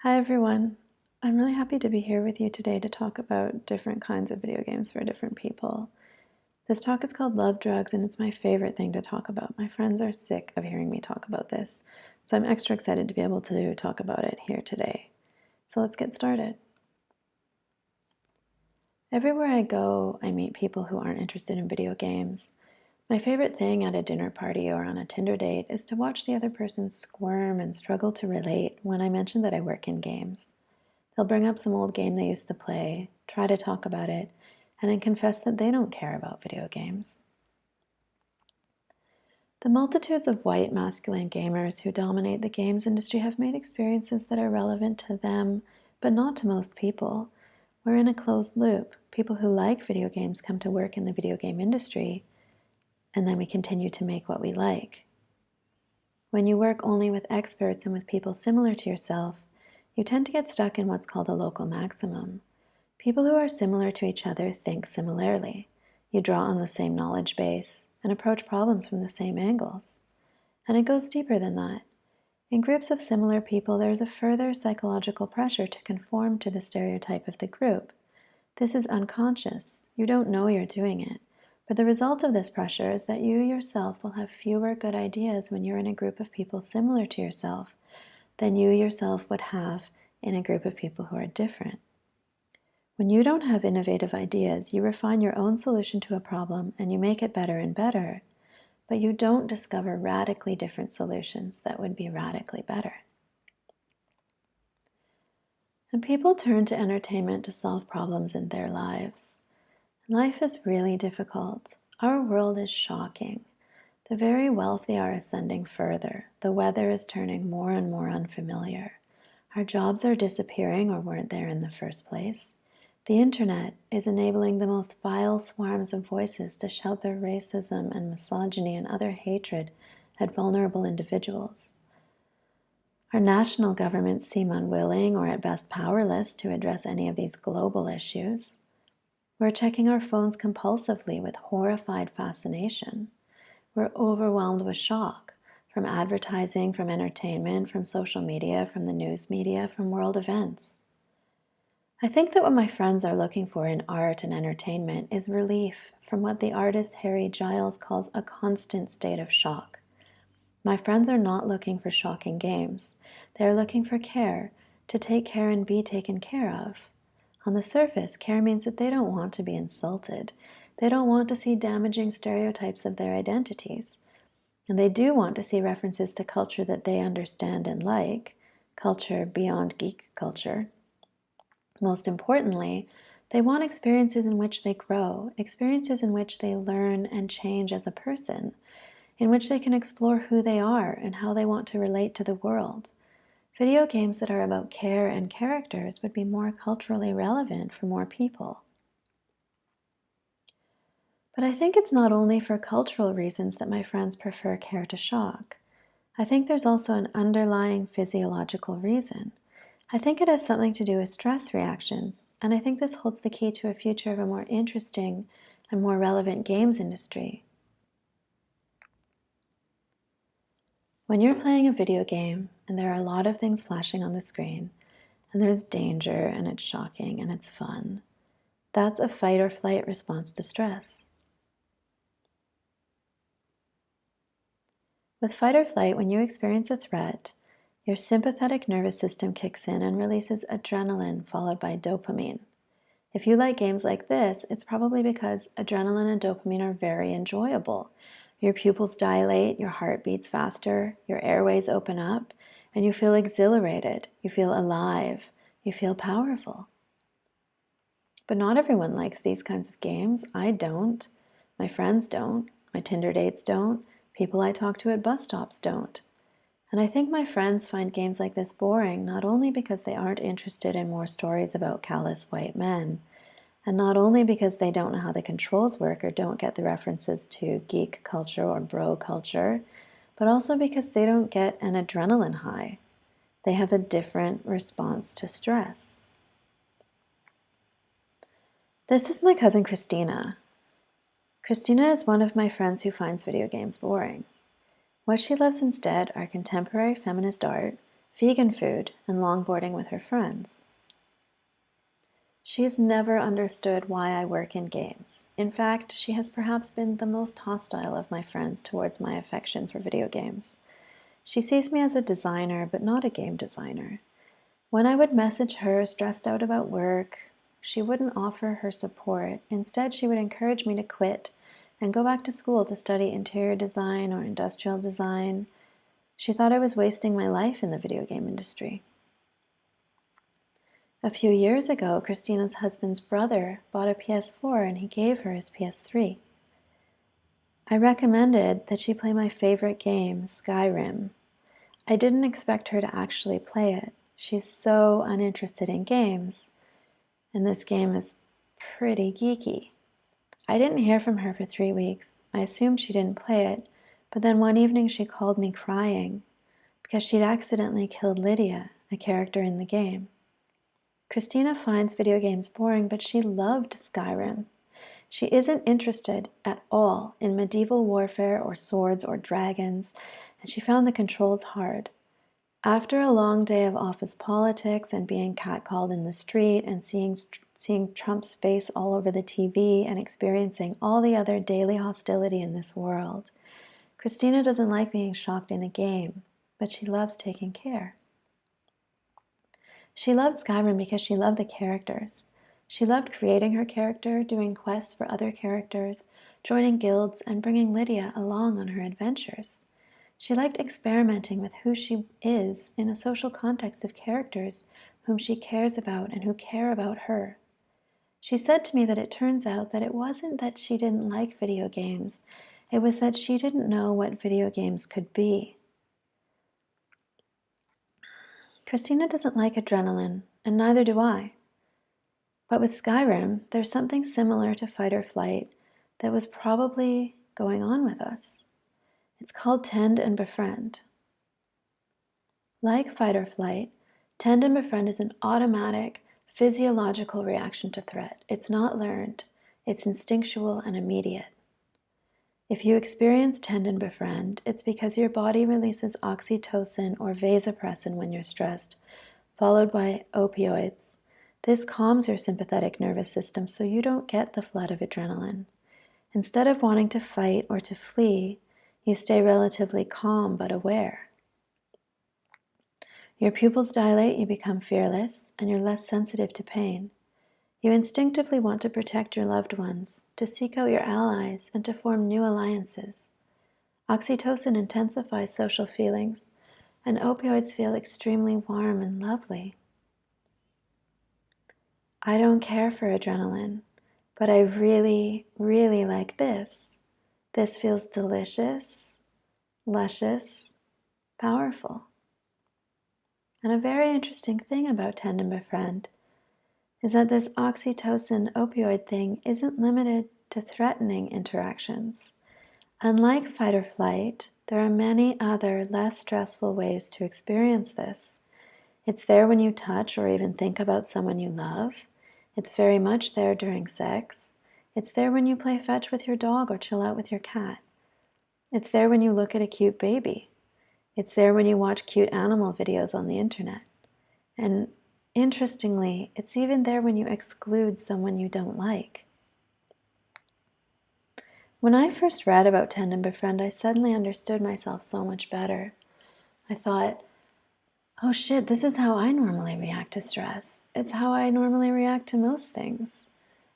Hi everyone. I'm really happy to be here with you today to talk about different kinds of video games for different people. This talk is called Love Drugs, and it's my favorite thing to talk about. My friends are sick of hearing me talk about this, so I'm extra excited to be able to talk about it here today. So let's get started. Everywhere I go, I meet people who aren't interested in video games. My favorite thing at a dinner party or on a Tinder date is to watch the other person squirm and struggle to relate when I mention that I work in games. They'll bring up some old game they used to play, try to talk about it, and then confess that they don't care about video games. The multitudes of white masculine gamers who dominate the games industry have made experiences that are relevant to them, but not to most people. We're in a closed loop. People who like video games come to work in the video game industry, and then we continue to make what we like. When you work only with experts and with people similar to yourself, you tend to get stuck in what's called a local maximum. People who are similar to each other think similarly. You draw on the same knowledge base and approach problems from the same angles. And it goes deeper than that. In groups of similar people, there is a further psychological pressure to conform to the stereotype of the group. This is unconscious. You don't know you're doing it. But the result of this pressure is that you yourself will have fewer good ideas when you're in a group of people similar to yourself than you yourself would have in a group of people who are different. When you don't have innovative ideas, you refine your own solution to a problem and you make it better and better, but you don't discover radically different solutions that would be radically better. And people turn to entertainment to solve problems in their lives. Life is really difficult. Our world is shocking. The very wealthy are ascending further. The weather is turning more and more unfamiliar. Our jobs are disappearing or weren't there in the first place. The internet is enabling the most vile swarms of voices to shout their racism and misogyny and other hatred at vulnerable individuals. Our national governments seem unwilling or at best powerless to address any of these global issues. We're checking our phones compulsively with horrified fascination. We're overwhelmed with shock from advertising, from entertainment, from social media, from the news media, from world events. I think that what my friends are looking for in art and entertainment is relief from what the artist Harry Giles calls a constant state of shock. My friends are not looking for shocking games. They are looking for care, to take care and be taken care of. On the surface, care means that they don't want to be insulted. They don't want to see damaging stereotypes of their identities. And they do want to see references to culture that they understand and like, culture beyond geek culture. Most importantly, they want experiences in which they grow, experiences in which they learn and change as a person, in which they can explore who they are and how they want to relate to the world. Video games that are about care and characters would be more culturally relevant for more people. But I think it's not only for cultural reasons that my friends prefer care to shock. I think there's also an underlying physiological reason. I think it has something to do with stress reactions, and I think this holds the key to a future of a more interesting and more relevant games industry. When you're playing a video game and there are a lot of things flashing on the screen, and there's danger and it's shocking and it's fun, that's a fight or flight response to stress. With fight or flight, when you experience a threat, your sympathetic nervous system kicks in and releases adrenaline followed by dopamine. If you like games like this, it's probably because adrenaline and dopamine are very enjoyable. Your pupils dilate, your heart beats faster, your airways open up, and you feel exhilarated, you feel alive, you feel powerful. But not everyone likes these kinds of games. I don't. My friends don't. My Tinder dates don't. People I talk to at bus stops don't. And I think my friends find games like this boring, not only because they aren't interested in more stories about callous white men, and not only because they don't know how the controls work or don't get the references to geek culture or bro culture, but also because they don't get an adrenaline high. They have a different response to stress. This is my cousin Christina. Christina is one of my friends who finds video games boring. What she loves instead are contemporary feminist art, vegan food, and longboarding with her friends. She has never understood why I work in games. In fact, she has perhaps been the most hostile of my friends towards my affection for video games. She sees me as a designer, but not a game designer. When I would message her stressed out about work, she wouldn't offer her support. Instead, she would encourage me to quit and go back to school to study interior design or industrial design. She thought I was wasting my life in the video game industry. A few years ago, Christina's husband's brother bought a PS4 and he gave her his PS3. I recommended that she play my favorite game, Skyrim. I didn't expect her to actually play it. She's so uninterested in games, and this game is pretty geeky. I didn't hear from her for 3 weeks. I assumed she didn't play it, but then one evening she called me crying because she'd accidentally killed Lydia, a character in the game. Christina finds video games boring, but she loved Skyrim. She isn't interested at all in medieval warfare or swords or dragons, and she found the controls hard. After a long day of office politics and being catcalled in the street and seeing Trump's face all over the TV and experiencing all the other daily hostility in this world, Christina doesn't like being shocked in a game, but she loves taking care. She loved Skyrim because she loved the characters. She loved creating her character, doing quests for other characters, joining guilds, and bringing Lydia along on her adventures. She liked experimenting with who she is in a social context of characters whom she cares about and who care about her. She said to me that it turns out that it wasn't that she didn't like video games, it was that she didn't know what video games could be. Christina doesn't like adrenaline, and neither do I. But with Skyrim, there's something similar to fight or flight that was probably going on with us. It's called tend and befriend. Like fight or flight, tend and befriend is an automatic, physiological reaction to threat. It's not learned. It's instinctual and immediate. If you experience tend and befriend, it's because your body releases oxytocin or vasopressin when you're stressed, followed by opioids. This calms your sympathetic nervous system so you don't get the flood of adrenaline. Instead of wanting to fight or to flee, you stay relatively calm but aware. Your pupils dilate, you become fearless, and you're less sensitive to pain. You instinctively want to protect your loved ones, to seek out your allies, and to form new alliances. Oxytocin intensifies social feelings, and opioids feel extremely warm and lovely. I don't care for adrenaline, but I really, really like this. This feels delicious, luscious, powerful. And a very interesting thing about tend and befriend is that this oxytocin opioid thing isn't limited to threatening interactions. Unlike fight or flight, there are many other less stressful ways to experience this. It's there when you touch or even think about someone you love. It's very much there during sex. It's there when you play fetch with your dog or chill out with your cat. It's there when you look at a cute baby. It's there when you watch cute animal videos on the internet. And interestingly, it's even there when you exclude someone you don't like. When I first read about tend and befriend, I suddenly understood myself so much better. I thought, oh shit, this is how I normally react to stress. It's how I normally react to most things.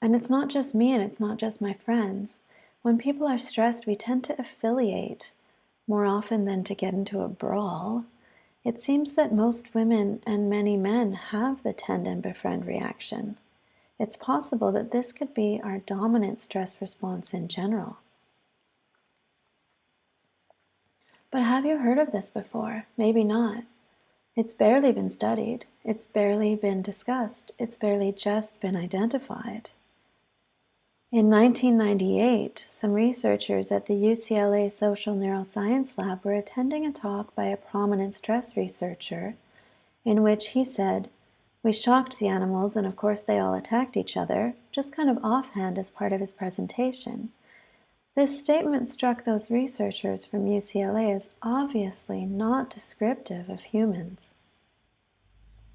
And it's not just me and it's not just my friends. When people are stressed, we tend to affiliate more often than to get into a brawl. It seems that most women and many men have the tend and befriend reaction. It's possible that this could be our dominant stress response in general. But have you heard of this before? Maybe not. It's barely been studied. It's barely been discussed. It's barely just been identified. In 1998, some researchers at the UCLA Social Neuroscience Lab were attending a talk by a prominent stress researcher in which he said, "We shocked the animals and of course they all attacked each other," just kind of offhand as part of his presentation. This statement struck those researchers from UCLA as obviously not descriptive of humans.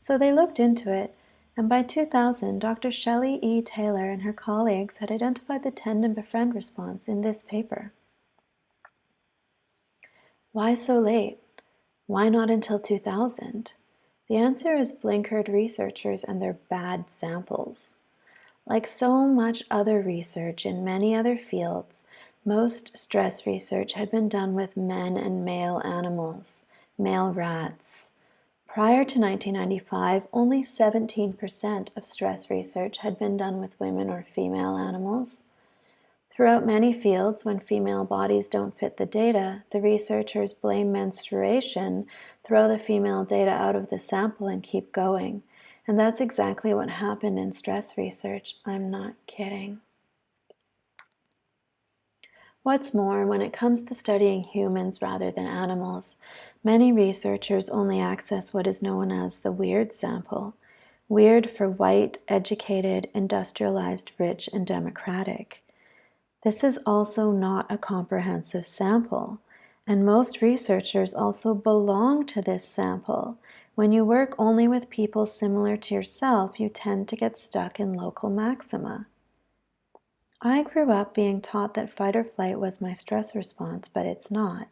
So they looked into it, and by 2000, Dr. Shelley E. Taylor and her colleagues had identified the tend and befriend response in this paper. Why so late? Why not until 2000? The answer is blinkered researchers and their bad samples. Like so much other research in many other fields, most stress research had been done with men and male animals, male rats. Prior to 1995, only 17% of stress research had been done with women or female animals. Throughout many fields, when female bodies don't fit the data, the researchers blame menstruation, throw the female data out of the sample, and keep going. And that's exactly what happened in stress research. I'm not kidding. What's more, when it comes to studying humans rather than animals, many researchers only access what is known as the weird sample. Weird for white, educated, industrialized, rich, and democratic. This is also not a comprehensive sample, and most researchers also belong to this sample. When you work only with people similar to yourself, you tend to get stuck in local maxima. I grew up being taught that fight or flight was my stress response, but it's not.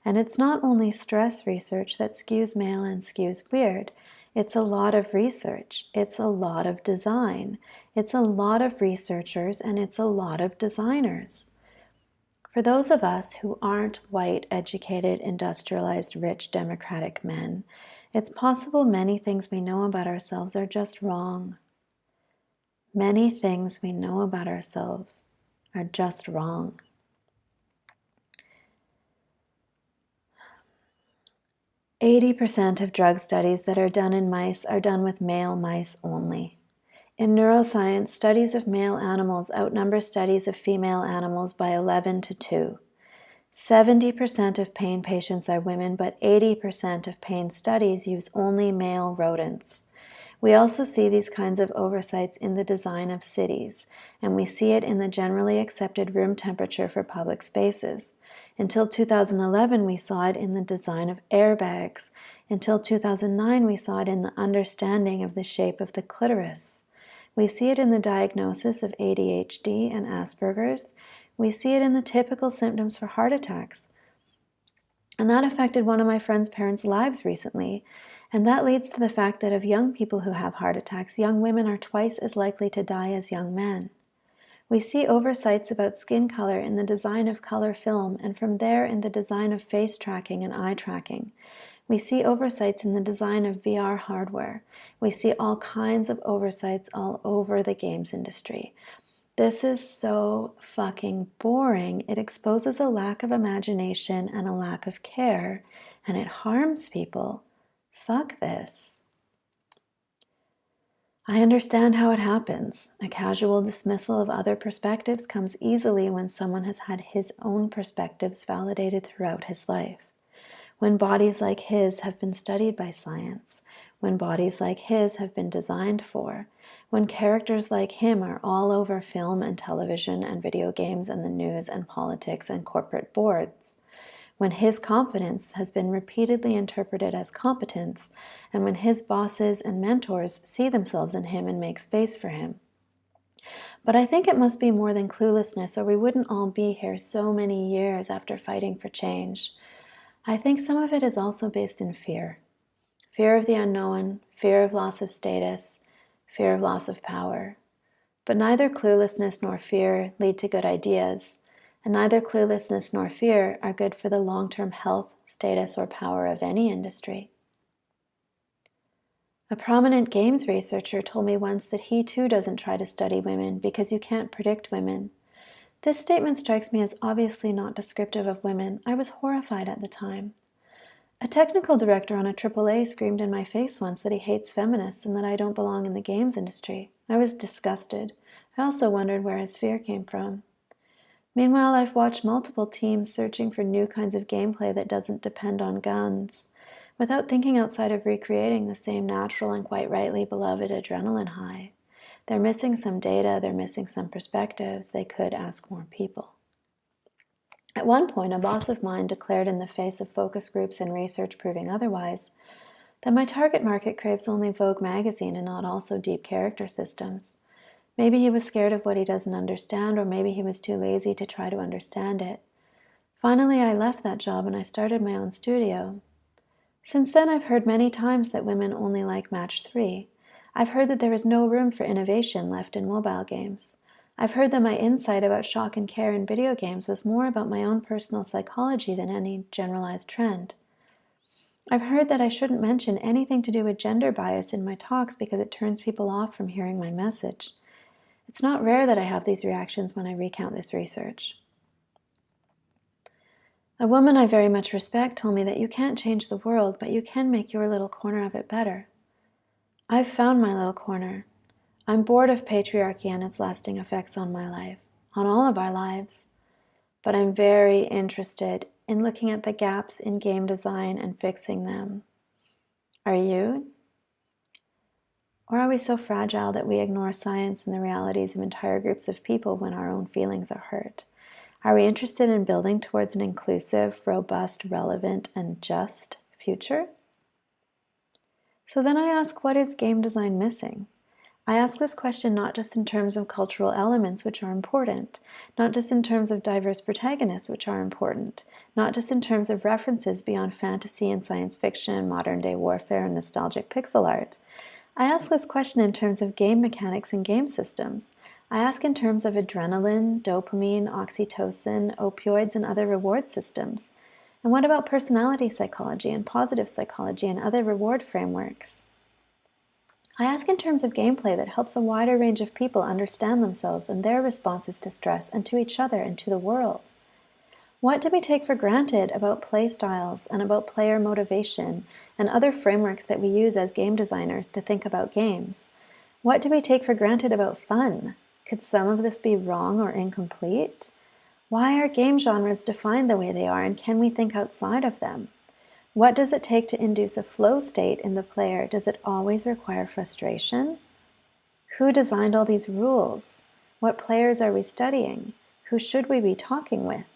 And it's not only stress research that skews male and skews weird. It's a lot of research. It's a lot of design. It's a lot of researchers, and it's a lot of designers. For those of us who aren't white, educated, industrialized, rich, democratic men, it's possible many things we know about ourselves are just wrong. Many things we know about ourselves are just wrong. "80% of drug studies that are done in mice are done with male mice only. In neuroscience, studies of male animals outnumber studies of female animals by 11 to 2. 70% of pain patients are women, but 80% of pain studies use only male rodents. We also see these kinds of oversights in the design of cities, and we see it in the generally accepted room temperature for public spaces. Until 2011, we saw it in the design of airbags. Until 2009, we saw it in the understanding of the shape of the clitoris. We see it in the diagnosis of ADHD and Asperger's. We see it in the typical symptoms for heart attacks. And that affected one of my friend's parents' lives recently. And that leads to the fact that of young people who have heart attacks, young women are twice as likely to die as young men. We see oversights about skin color in the design of color film, and from there in the design of face tracking and eye tracking. We see oversights in the design of VR hardware. We see all kinds of oversights all over the games industry. This is so fucking boring. It exposes a lack of imagination and a lack of care, and it harms people. Fuck this. I understand how it happens. A casual dismissal of other perspectives comes easily when someone has had his own perspectives validated throughout his life. When bodies like his have been studied by science, when bodies like his have been designed for, when characters like him are all over film and television and video games and the news and politics and corporate boards, when his confidence has been repeatedly interpreted as competence, and when his bosses and mentors see themselves in him and make space for him. But I think it must be more than cluelessness, or we wouldn't all be here so many years after fighting for change. I think some of it is also based in fear. Fear of the unknown, fear of loss of status, fear of loss of power. But neither cluelessness nor fear lead to good ideas, and neither cluelessness nor fear are good for the long-term health, status, or power of any industry. A prominent games researcher told me once that he too doesn't try to study women because you can't predict women. This statement strikes me as obviously not descriptive of women. I was horrified at the time. A technical director on a AAA screamed in my face once that he hates feminists and that I don't belong in the games industry. I was disgusted. I also wondered where his fear came from. Meanwhile, I've watched multiple teams searching for new kinds of gameplay that doesn't depend on guns, without thinking outside of recreating the same natural and quite rightly beloved adrenaline high. They're missing some data, they're missing some perspectives, they could ask more people. At one point, a boss of mine declared in the face of focus groups and research proving otherwise, that my target market craves only Vogue magazine and not also deep character systems. Maybe he was scared of what he doesn't understand, or maybe he was too lazy to try to understand it. Finally, I left that job and I started my own studio. Since then, I've heard many times that women only like match 3. I've heard that there is no room for innovation left in mobile games. I've heard that my insight about shock and care in video games was more about my own personal psychology than any generalized trend. I've heard that I shouldn't mention anything to do with gender bias in my talks because it turns people off from hearing my message. It's not rare that I have these reactions when I recount this research. A woman I very much respect told me that you can't change the world, but you can make your little corner of it better. I've found my little corner. I'm bored of patriarchy and its lasting effects on my life, on all of our lives. But I'm very interested in looking at the gaps in game design and fixing them. Are you? Or are we so fragile that we ignore science and the realities of entire groups of people when our own feelings are hurt? Are we interested in building towards an inclusive, robust, relevant, and just future? So then I ask, what is game design missing? I ask this question not just in terms of cultural elements, which are important, not just in terms of diverse protagonists, which are important, not just in terms of references beyond fantasy and science fiction, modern-day warfare, and nostalgic pixel art. I ask this question in terms of game mechanics and game systems. I ask in terms of adrenaline, dopamine, oxytocin, opioids, and other reward systems. And what about personality psychology and positive psychology and other reward frameworks? I ask in terms of gameplay that helps a wider range of people understand themselves and their responses to stress and to each other and to the world. What do we take for granted about play styles and about player motivation and other frameworks that we use as game designers to think about games? What do we take for granted about fun? Could some of this be wrong or incomplete? Why are game genres defined the way they are, and can we think outside of them? What does it take to induce a flow state in the player? Does it always require frustration? Who designed all these rules? What players are we studying? Who should we be talking with?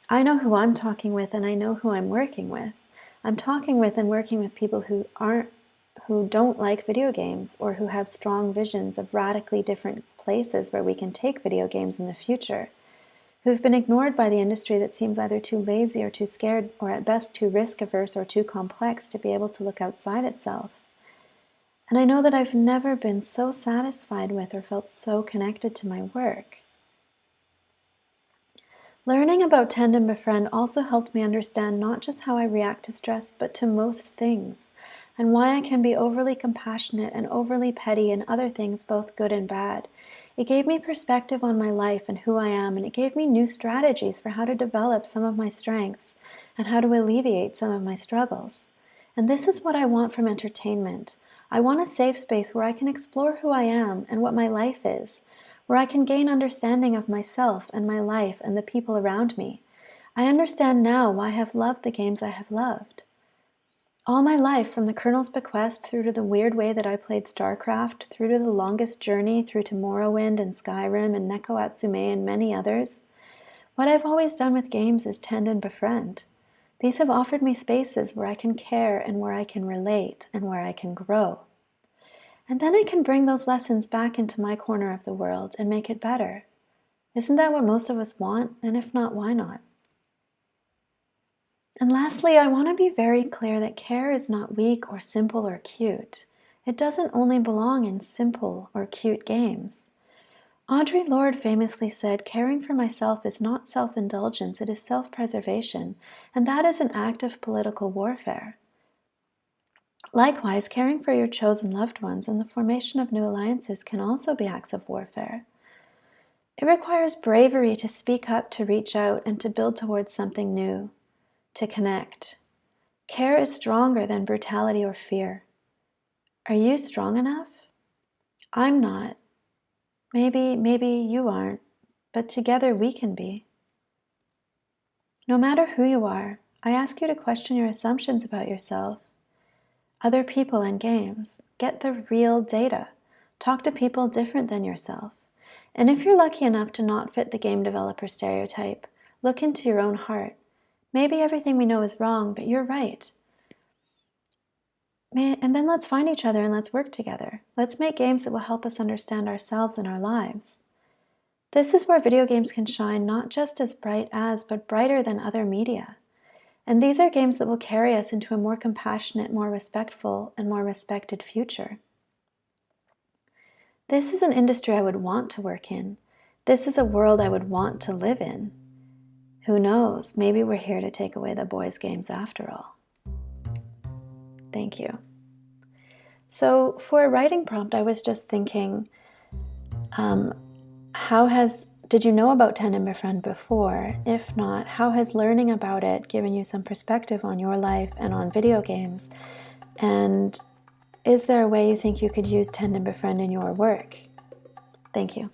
I know who I'm talking with, and I know who I'm working with. I'm talking with and working with people who don't like video games, or who have strong visions of radically different places where we can take video games in the future, who've been ignored by the industry that seems either too lazy or too scared, or at best too risk-averse or too complex to be able to look outside itself. And I know that I've never been so satisfied with or felt so connected to my work. Learning about Tend and Befriend also helped me understand not just how I react to stress, but to most things, and why I can be overly compassionate and overly petty in other things, both good and bad. It gave me perspective on my life and who I am, and it gave me new strategies for how to develop some of my strengths and how to alleviate some of my struggles. And this is what I want from entertainment. I want a safe space where I can explore who I am and what my life is, where I can gain understanding of myself and my life and the people around me. I understand now why I have loved the games I have loved. All my life, from the Colonel's Bequest through to the weird way that I played StarCraft, through to the Longest Journey, through to Morrowind and Skyrim and Neko Atsume and many others, what I've always done with games is tend and befriend. These have offered me spaces where I can care and where I can relate and where I can grow. And then I can bring those lessons back into my corner of the world and make it better. Isn't that what most of us want? And if not, why not? And lastly, I want to be very clear that care is not weak or simple or cute. It doesn't only belong in simple or cute games. Audre Lorde famously said, "Caring for myself is not self-indulgence, it is self-preservation, and that is an act of political warfare." Likewise, caring for your chosen loved ones and the formation of new alliances can also be acts of warfare. It requires bravery to speak up, to reach out, and to build towards something new, to connect. Care is stronger than brutality or fear. Are you strong enough? I'm not. Maybe you aren't, but together we can be. No matter who you are, I ask you to question your assumptions about yourself, other people, and games. Get the real data. Talk to people different than yourself. And if you're lucky enough to not fit the game developer stereotype, look into your own heart. Maybe everything we know is wrong, but you're right. And then let's find each other and let's work together. Let's make games that will help us understand ourselves and our lives. This is where video games can shine not just as bright as, but brighter than other media. And these are games that will carry us into a more compassionate, more respectful, and more respected future. This is an industry I would want to work in. This is a world I would want to live in. Who knows, maybe we're here to take away the boys' games after all. Thank you. So for a writing prompt, I was just thinking, did you know about Tend and Befriend before? If not, how has learning about it given you some perspective on your life and on video games? And is there a way you think you could use Tend and Befriend in your work? Thank you.